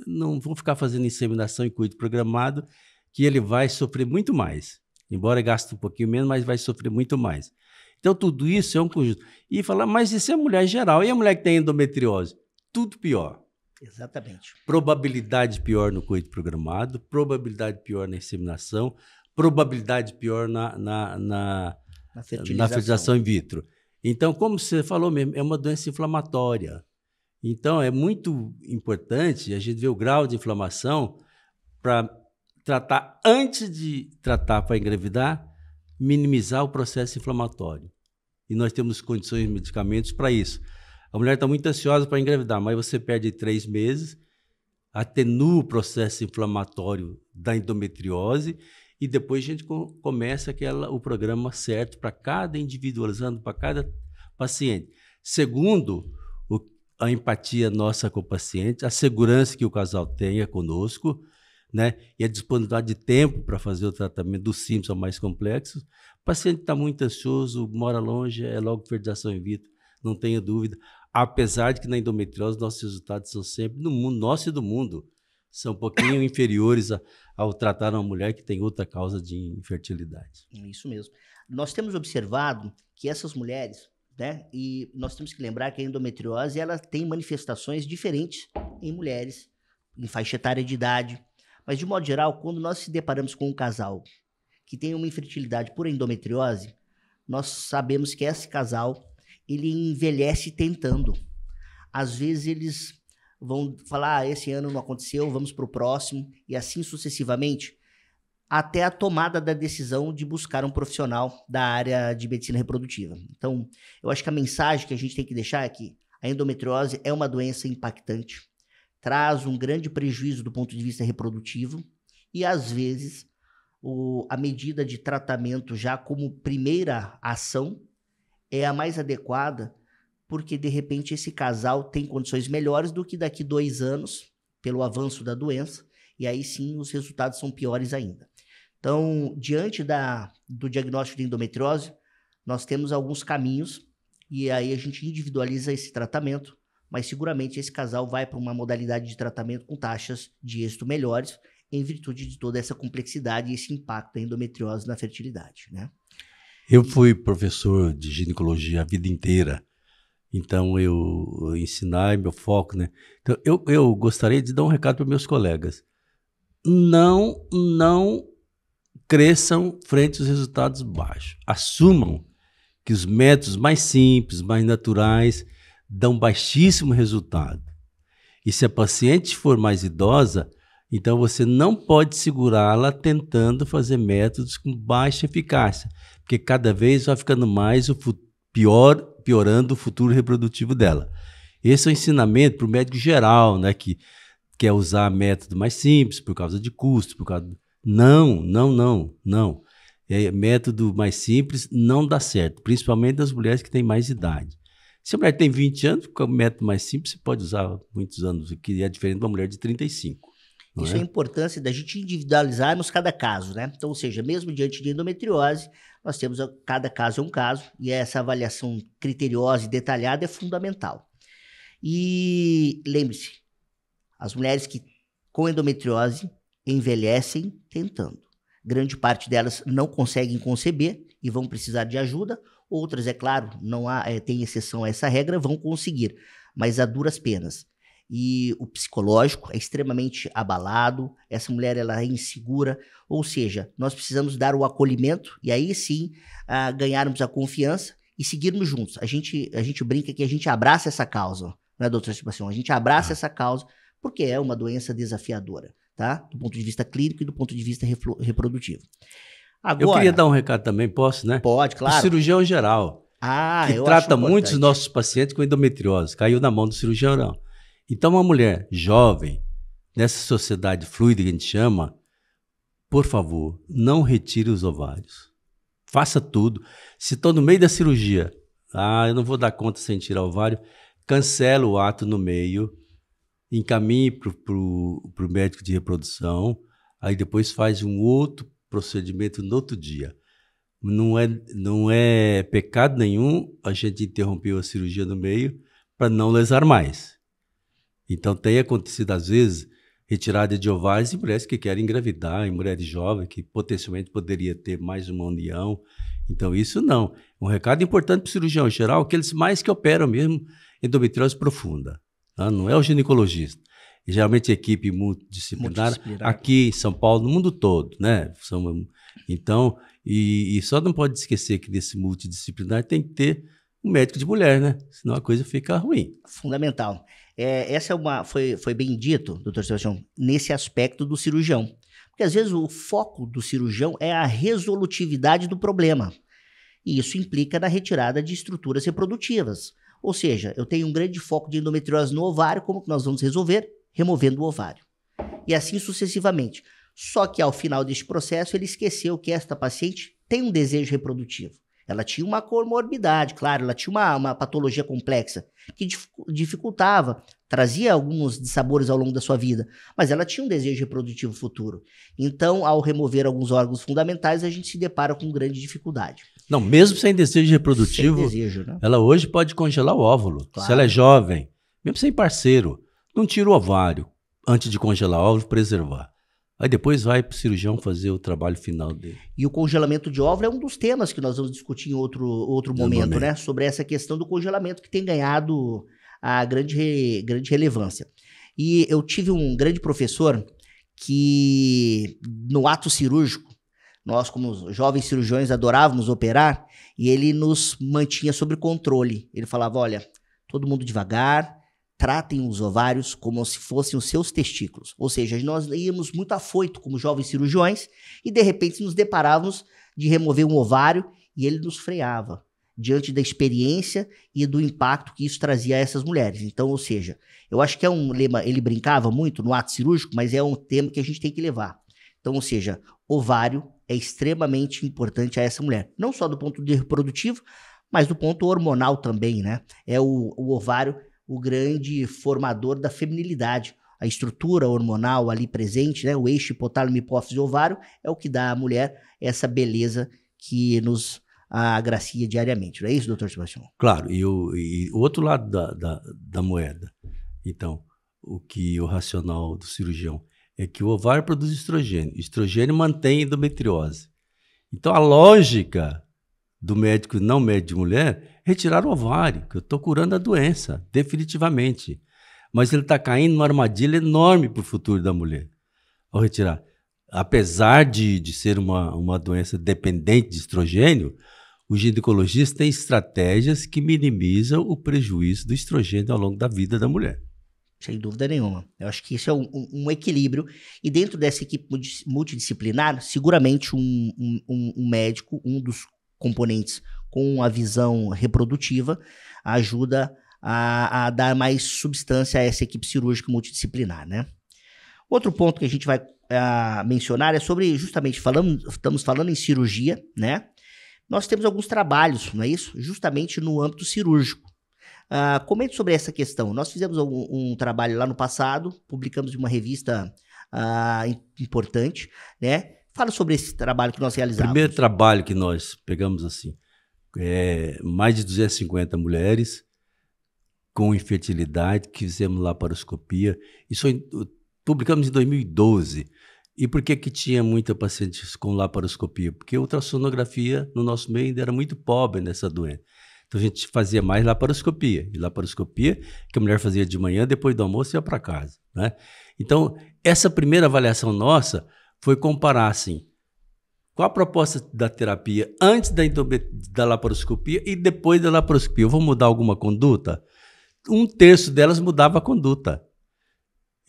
não vão ficar fazendo inseminação em coito programado, que ele vai sofrer muito mais. Embora gaste um pouquinho menos, mas vai sofrer muito mais. Então, tudo isso é um conjunto. E falar, mas isso é mulher geral. E a mulher que tem endometriose? Tudo pior. Exatamente. Probabilidade pior no coito programado, probabilidade pior na inseminação, probabilidade pior na fertilização in vitro. Então, como você falou mesmo, é uma doença inflamatória. Então, é muito importante a gente ver o grau de inflamação para tratar, antes de tratar para engravidar, minimizar o processo inflamatório. E nós temos condições de medicamentos para isso. A mulher está muito ansiosa para engravidar, mas você perde 3 meses, atenua o processo inflamatório da endometriose e depois a gente começa o programa certo para cada individualizando, para cada paciente. Segundo, a empatia nossa com o paciente, a segurança que o casal tenha conosco, né? E a disponibilidade de tempo para fazer o tratamento dos símptomas mais complexos. O paciente está muito ansioso, mora longe, é logo fertilização in vitro, não tenha dúvida. Apesar de que na endometriose nossos resultados são sempre, no mundo, nosso e do mundo, são um pouquinho inferiores ao tratar uma mulher que tem outra causa de infertilidade. Isso mesmo. Nós temos observado que essas mulheres, né, e nós temos que lembrar que a endometriose ela tem manifestações diferentes em mulheres, em faixa etária de idade. Mas, de modo geral, quando nós se deparamos com um casal que tem uma infertilidade por endometriose, nós sabemos que esse casal ele envelhece tentando. Às vezes eles vão falar, esse ano não aconteceu, vamos para o próximo, e assim sucessivamente, até a tomada da decisão de buscar um profissional da área de medicina reprodutiva. Então, eu acho que a mensagem que a gente tem que deixar é que a endometriose é uma doença impactante, traz um grande prejuízo do ponto de vista reprodutivo e, às vezes, a medida de tratamento já como primeira ação é a mais adequada, porque, de repente, esse casal tem condições melhores do que daqui 2 anos, pelo avanço da doença, e aí sim os resultados são piores ainda. Então, diante do diagnóstico de endometriose, nós temos alguns caminhos, e aí a gente individualiza esse tratamento, mas seguramente esse casal vai para uma modalidade de tratamento com taxas de êxito melhores, em virtude de toda essa complexidade e esse impacto da endometriose na fertilidade, né? Eu fui professor de ginecologia a vida inteira, então eu ensinar é meu foco, né? Então eu gostaria de dar um recado para meus colegas. Não cresçam frente aos resultados baixos. Assumam que os métodos mais simples, mais naturais, dão baixíssimo resultado. E se a paciente for mais idosa, então você não pode segurá-la tentando fazer métodos com baixa eficácia, porque cada vez vai ficando mais piorando o futuro reprodutivo dela. Esse é o ensinamento para o médico geral, né, que quer usar método mais simples por causa de custo, por causa... Não. Método mais simples não dá certo, principalmente das mulheres que têm mais idade. Se a mulher tem 20 anos, com o método mais simples, você pode usar muitos anos, que é diferente de uma mulher de 35. Isso é a importância da gente individualizarmos cada caso, né? Então, ou seja, mesmo diante de endometriose, nós temos cada caso é um caso, e essa avaliação criteriosa e detalhada é fundamental. E lembre-se, as mulheres que com endometriose envelhecem tentando. Grande parte delas não conseguem conceber e vão precisar de ajuda. Outras, é claro, não há, tem exceção a essa regra, vão conseguir, mas a duras penas. E o psicológico é extremamente abalado, essa mulher ela é insegura, ou seja, nós precisamos dar o acolhimento e aí sim ganharmos a confiança e seguirmos juntos. A gente brinca que a gente abraça essa causa, né, doutora Sebastião? A gente abraça essa causa porque é uma doença desafiadora, tá? Do ponto de vista clínico e do ponto de vista reprodutivo. Agora, eu queria dar um recado também, posso, né? Pode, claro. O cirurgião geral, que trata muitos nossos pacientes com endometriose, caiu na mão do cirurgião geral. Então, uma mulher jovem, nessa sociedade fluida que a gente chama, por favor, não retire os ovários. Faça tudo. Se estou no meio da cirurgia, eu não vou dar conta sem tirar o ovário, cancela o ato no meio, encaminhe para o médico de reprodução, aí depois faz um outro procedimento no outro dia. Não é pecado nenhum a gente interromper a cirurgia no meio para não lesar mais. Então tem acontecido, às vezes, retirada de ovários em mulheres que querem engravidar, em mulheres jovens que potencialmente poderia ter mais uma união. Então isso não. Um recado importante para o cirurgião geral, aqueles mais que operam mesmo endometriose profunda. Tá? Não é o ginecologista. E, geralmente equipe multidisciplinar, aqui em São Paulo, no mundo todo, né? Então, e só não pode esquecer que nesse multidisciplinar tem que ter um médico de mulher, né? Senão a coisa fica ruim. Fundamental. Essa foi bem dito, doutor Sebastião, nesse aspecto do cirurgião. Porque às vezes o foco do cirurgião é a resolutividade do problema. E isso implica na retirada de estruturas reprodutivas. Ou seja, eu tenho um grande foco de endometriose no ovário, como que nós vamos resolver? Removendo o ovário. E assim sucessivamente. Só que ao final deste processo, ele esqueceu que esta paciente tem um desejo reprodutivo. Ela tinha uma comorbidade, claro, ela tinha uma patologia complexa que dificultava, trazia alguns dissabores ao longo da sua vida, mas ela tinha um desejo reprodutivo futuro. Então, ao remover alguns órgãos fundamentais, a gente se depara com grande dificuldade. Não, mesmo sem desejo reprodutivo, sem desejo, né? Ela hoje pode congelar o óvulo. Claro. Se ela é jovem, mesmo sem parceiro, não tira o ovário antes de congelar o óvulo, preservar. Aí depois vai para o cirurgião fazer o trabalho final dele. E o congelamento de óvulo é um dos temas que nós vamos discutir em outro momento, né? Sobre essa questão do congelamento que tem ganhado a grande relevância. E eu tive um grande professor que, no ato cirúrgico, nós como jovens cirurgiões adorávamos operar e ele nos mantinha sob controle. Ele falava, olha, todo mundo devagar, tratem os ovários como se fossem os seus testículos. Ou seja, nós íamos muito afoito como jovens cirurgiões e de repente nos deparávamos de remover um ovário e ele nos freava diante da experiência e do impacto que isso trazia a essas mulheres. Então, ou seja, eu acho que é um lema, ele brincava muito no ato cirúrgico, mas é um tema que a gente tem que levar. Então, ou seja, ovário é extremamente importante a essa mulher. Não só do ponto de reprodutivo, mas do ponto hormonal também, né? É o ovário o grande formador da feminilidade. A estrutura hormonal ali presente, né? O eixo hipotálamo, hipófise e ovário é o que dá à mulher essa beleza que nos agracia diariamente. Não é isso, doutor Sebastião? Claro, e o outro lado da moeda. Então, o racional do cirurgião é que o ovário produz estrogênio. Estrogênio mantém endometriose. Então, a lógica do médico não médico de mulher, retirar o ovário, que eu estou curando a doença, definitivamente. Mas ele está caindo numa armadilha enorme para o futuro da mulher, ao retirar. Apesar de ser uma doença dependente de estrogênio, o ginecologista tem estratégias que minimizam o prejuízo do estrogênio ao longo da vida da mulher. Sem dúvida nenhuma. Eu acho que isso é um equilíbrio. E dentro dessa equipe multidisciplinar, seguramente um médico, um dos componentes com a visão reprodutiva, ajuda a dar mais substância a essa equipe cirúrgica multidisciplinar, né? Outro ponto que a gente vai mencionar é sobre, justamente, estamos falando em cirurgia, né? Nós temos alguns trabalhos, não é isso? Justamente no âmbito cirúrgico. Comente sobre essa questão. Nós fizemos um trabalho lá no passado, publicamos em uma revista importante, né? Fala sobre esse trabalho que nós realizamos. O primeiro trabalho que nós pegamos assim, mais de 250 mulheres com infertilidade, que fizemos laparoscopia. Isso publicamos em 2012. E por que tinha muita pacientes com laparoscopia? Porque a ultrassonografia no nosso meio ainda era muito pobre nessa doença. Então a gente fazia mais laparoscopia. E laparoscopia que a mulher fazia de manhã, depois do almoço ia para casa, né? Então, essa primeira avaliação nossa foi comparar, assim, qual a proposta da terapia antes da laparoscopia e depois da laparoscopia. Eu vou mudar alguma conduta? 1/3 delas mudava a conduta.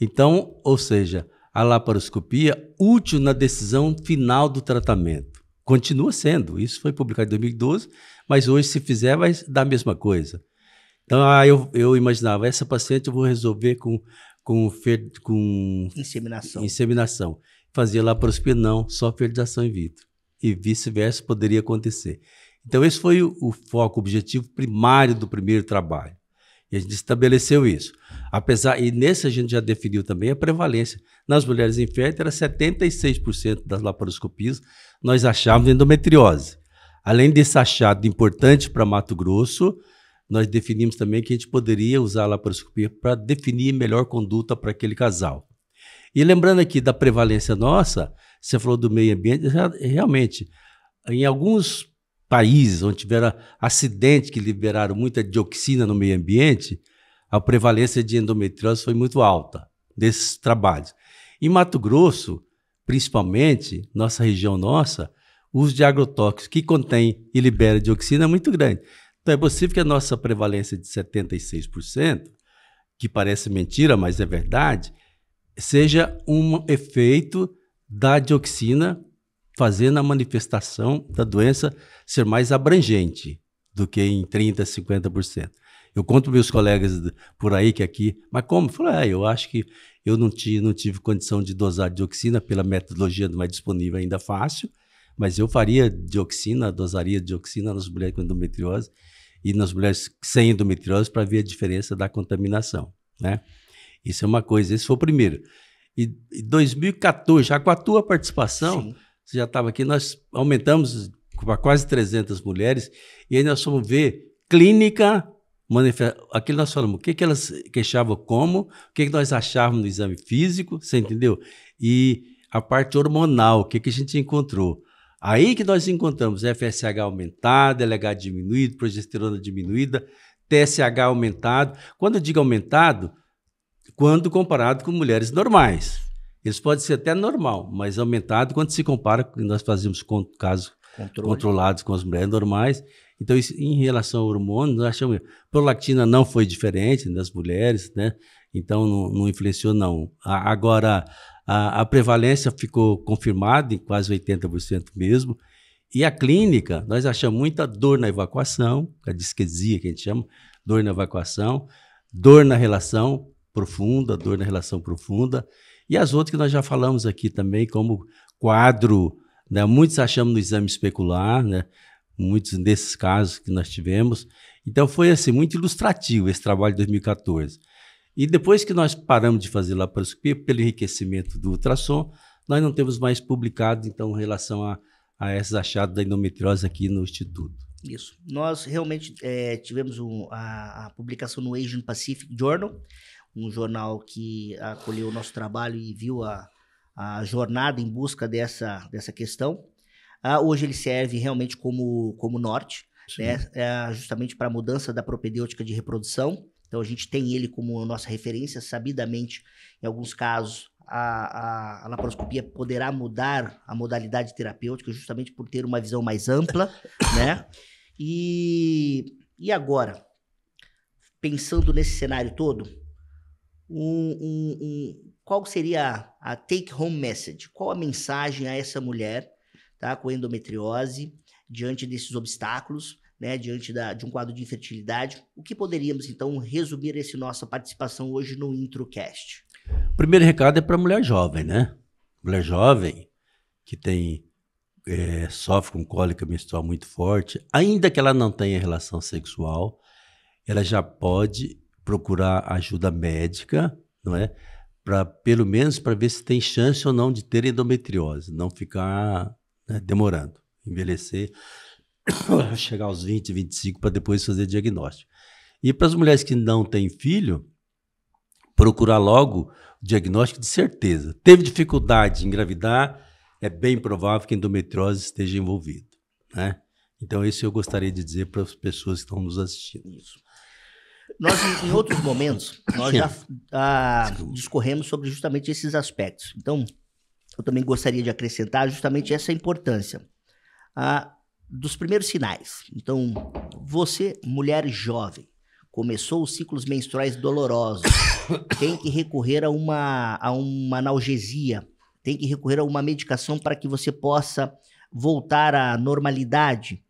Então, ou seja, a laparoscopia útil na decisão final do tratamento. Continua sendo. Isso foi publicado em 2012, mas hoje, se fizer, vai dar a mesma coisa. Então, eu imaginava, essa paciente eu vou resolver com inseminação. Fazia laparoscopia, não, só fertilização in vitro. E vice-versa poderia acontecer. Então, esse foi o foco, o objetivo primário do primeiro trabalho. E a gente estabeleceu isso. E nesse a gente já definiu também a prevalência. Nas mulheres inférteis era 76% das laparoscopias nós achávamos endometriose. Além desse achado importante para Mato Grosso, nós definimos também que a gente poderia usar a laparoscopia para definir melhor conduta para aquele casal. E lembrando aqui da prevalência nossa, você falou do meio ambiente, realmente, em alguns países onde tiveram acidentes que liberaram muita dioxina no meio ambiente, a prevalência de endometriose foi muito alta desses trabalhos. Em Mato Grosso, principalmente, nossa região nossa, o uso de agrotóxicos que contém e libera dioxina é muito grande. Então é possível que a nossa prevalência de 76%, que parece mentira, mas é verdade, seja um efeito da dioxina fazendo a manifestação da doença ser mais abrangente do que em 30%, 50%. Eu conto para meus colegas por aí que aqui, mas como? Eu falei, eu acho que eu não tive condição de dosar dioxina pela metodologia mais disponível ainda fácil, mas eu faria dosaria dioxina nas mulheres com endometriose e nas mulheres sem endometriose para ver a diferença da contaminação, né? Isso é uma coisa, esse foi o primeiro. E em 2014, já com a tua participação, sim, você já estava aqui, nós aumentamos para quase 300 mulheres e aí nós fomos ver clínica, aqui nós falamos o que elas queixavam como, o que nós achávamos no exame físico, você entendeu? E a parte hormonal, o que a gente encontrou. Aí que nós encontramos FSH aumentado, LH diminuído, progesterona diminuída, TSH aumentado. Quando eu digo aumentado, quando comparado com mulheres normais. Eles podem ser até normal, mas aumentado quando se compara, nós fazemos casos controlados com as mulheres normais. Então, isso, em relação ao hormônio, nós achamos que prolactina não foi diferente nas mulheres, né? Então não influenciou, não. Agora, a prevalência ficou confirmada em quase 80% mesmo. E a clínica, nós achamos muita dor na evacuação, a disquesia que a gente chama, dor na evacuação, dor na relação profunda, e as outras que nós já falamos aqui também, como quadro, né? Muitos achamos no exame especular, né? Muitos desses casos que nós tivemos. Então foi assim, muito ilustrativo esse trabalho de 2014. E depois que nós paramos de fazer laparoscopia, pelo enriquecimento do ultrassom, nós não temos mais publicado, então, em relação a esses achados da endometriose aqui no Instituto. Isso. Nós realmente tivemos a publicação no Asian Pacific Journal, um jornal que acolheu o nosso trabalho e viu a jornada em busca dessa questão. Hoje ele serve realmente como norte, né? Justamente para a mudança da propedêutica de reprodução. Então, a gente tem ele como nossa referência, sabidamente, em alguns casos, a laparoscopia poderá mudar a modalidade terapêutica justamente por ter uma visão mais ampla, né? E agora, pensando nesse cenário todo, qual seria a take-home message? Qual a mensagem a essa mulher, tá, com endometriose, diante desses obstáculos, né, diante de um quadro de infertilidade? O que poderíamos, então, resumir essa nossa participação hoje no IntroCast? O primeiro recado é para a mulher jovem, né? Mulher jovem que sofre com cólica menstrual muito forte, ainda que ela não tenha relação sexual, ela já pode procurar ajuda médica, não é? Pelo menos para ver se tem chance ou não de ter endometriose, não ficar, né, demorando, envelhecer, chegar aos 20, 25 para depois fazer diagnóstico. E para as mulheres que não têm filho, procurar logo o diagnóstico de certeza. Teve dificuldade em engravidar, é bem provável que a endometriose esteja envolvida, né? Então, isso eu gostaria de dizer para as pessoas que estão nos assistindo. Isso. Nós, em outros momentos, nós já discorremos sobre justamente esses aspectos. Então, eu também gostaria de acrescentar justamente essa importância dos primeiros sinais. Então, você, mulher jovem, começou os ciclos menstruais dolorosos, tem que recorrer a uma analgesia, tem que recorrer a uma medicação para que você possa voltar à normalidade.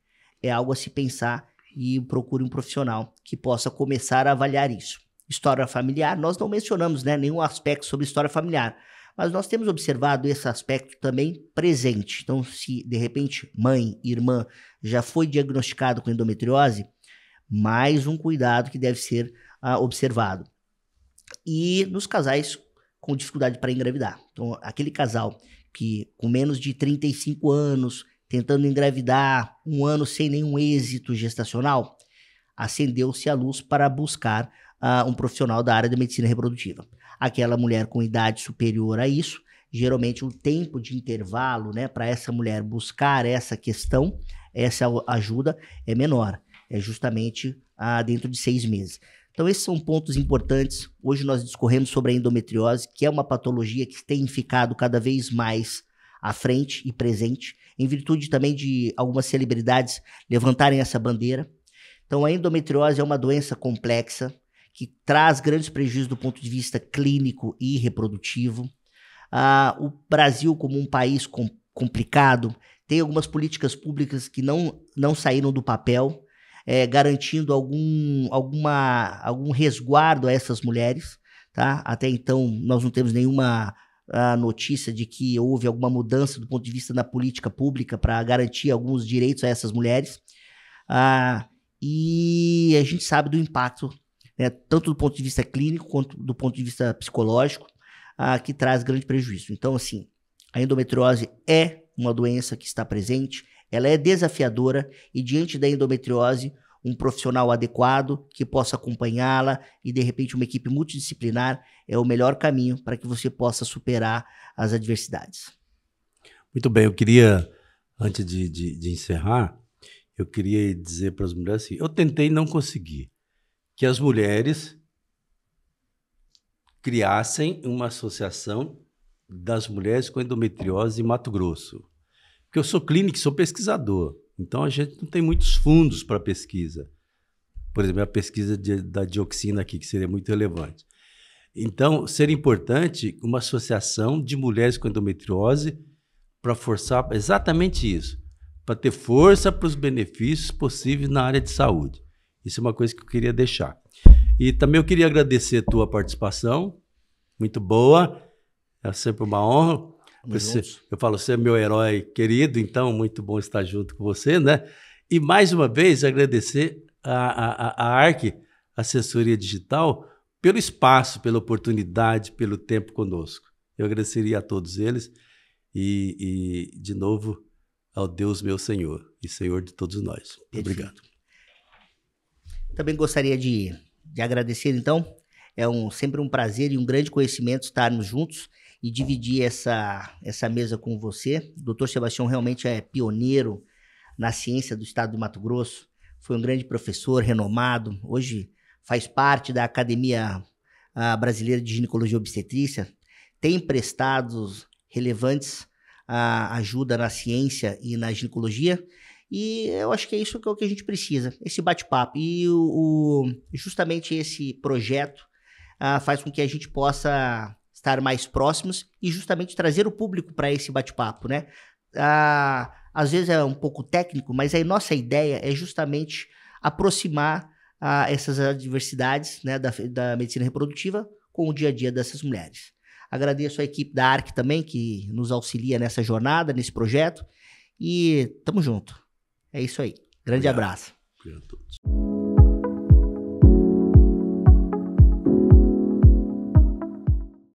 É algo a se pensar e procure um profissional que possa começar a avaliar isso. História familiar, nós não mencionamos, né, nenhum aspecto sobre história familiar, mas nós temos observado esse aspecto também presente. Então, se de repente mãe, irmã já foi diagnosticado com endometriose, mais um cuidado que deve ser observado. E nos casais com dificuldade para engravidar. Então, aquele casal que com menos de 35 anos, tentando engravidar, 1 ano sem nenhum êxito gestacional, acendeu-se a luz para buscar um profissional da área da medicina reprodutiva. Aquela mulher com idade superior a isso, geralmente o tempo de intervalo, né, para essa mulher buscar essa questão, essa ajuda é menor, é justamente dentro de 6 meses. Então esses são pontos importantes. Hoje nós discorremos sobre a endometriose, que é uma patologia que tem ficado cada vez mais à frente e presente, em virtude também de algumas celebridades levantarem essa bandeira. Então a endometriose é uma doença complexa, que traz grandes prejuízos do ponto de vista clínico e reprodutivo. O Brasil, como um país complicado, tem algumas políticas públicas que não saíram do papel, garantindo algum resguardo a essas mulheres. Tá? Até então, nós não temos nenhuma notícia de que houve alguma mudança do ponto de vista da política pública para garantir alguns direitos a essas mulheres. E a gente sabe do impacto, né, tanto do ponto de vista clínico quanto do ponto de vista psicológico, que traz grande prejuízo. Então, assim, a endometriose é uma doença que está presente, ela é desafiadora e diante da endometriose, um profissional adequado que possa acompanhá-la e, de repente, uma equipe multidisciplinar é o melhor caminho para que você possa superar as adversidades. Muito bem, eu queria, antes de encerrar, eu queria dizer para as mulheres assim, eu tentei e não consegui, que as mulheres criassem uma associação das mulheres com endometriose em Mato Grosso. Porque eu sou clínico, sou pesquisador, então a gente não tem muitos fundos para pesquisa. Por exemplo, a pesquisa da dioxina aqui, que seria muito relevante. Então, seria importante uma associação de mulheres com endometriose para forçar exatamente isso, para ter força para os benefícios possíveis na área de saúde. Isso é uma coisa que eu queria deixar. E também eu queria agradecer a tua participação, muito boa, é sempre uma honra. Eu falo, você é meu herói querido, então muito bom estar junto com você, né? E mais uma vez agradecer a ARC, Assessoria Digital, pelo espaço, pela oportunidade, pelo tempo conosco. Eu agradeceria a todos eles e de novo, ao Deus meu Senhor e Senhor de todos nós. Muito obrigado. Também gostaria de agradecer, então. É sempre um prazer e um grande conhecimento estarmos juntos e dividir essa mesa com você. O Dr. Sebastião realmente é pioneiro na ciência do estado do Mato Grosso. Foi um grande professor, renomado. Hoje faz parte da Academia Brasileira de Ginecologia e Obstetrícia. Tem prestado relevantes ajuda na ciência e na ginecologia. E eu acho que é isso que é o que a gente precisa, esse bate-papo. E justamente esse projeto faz com que a gente possa estar mais próximos e justamente trazer o público para esse bate-papo, né? Às vezes é um pouco técnico, mas a nossa ideia é justamente aproximar essas adversidades, né, da medicina reprodutiva com o dia a dia dessas mulheres. Agradeço a equipe da ARC também, que nos auxilia nessa jornada, nesse projeto, e tamo junto. É isso aí. Grande abraço. Obrigado a todos.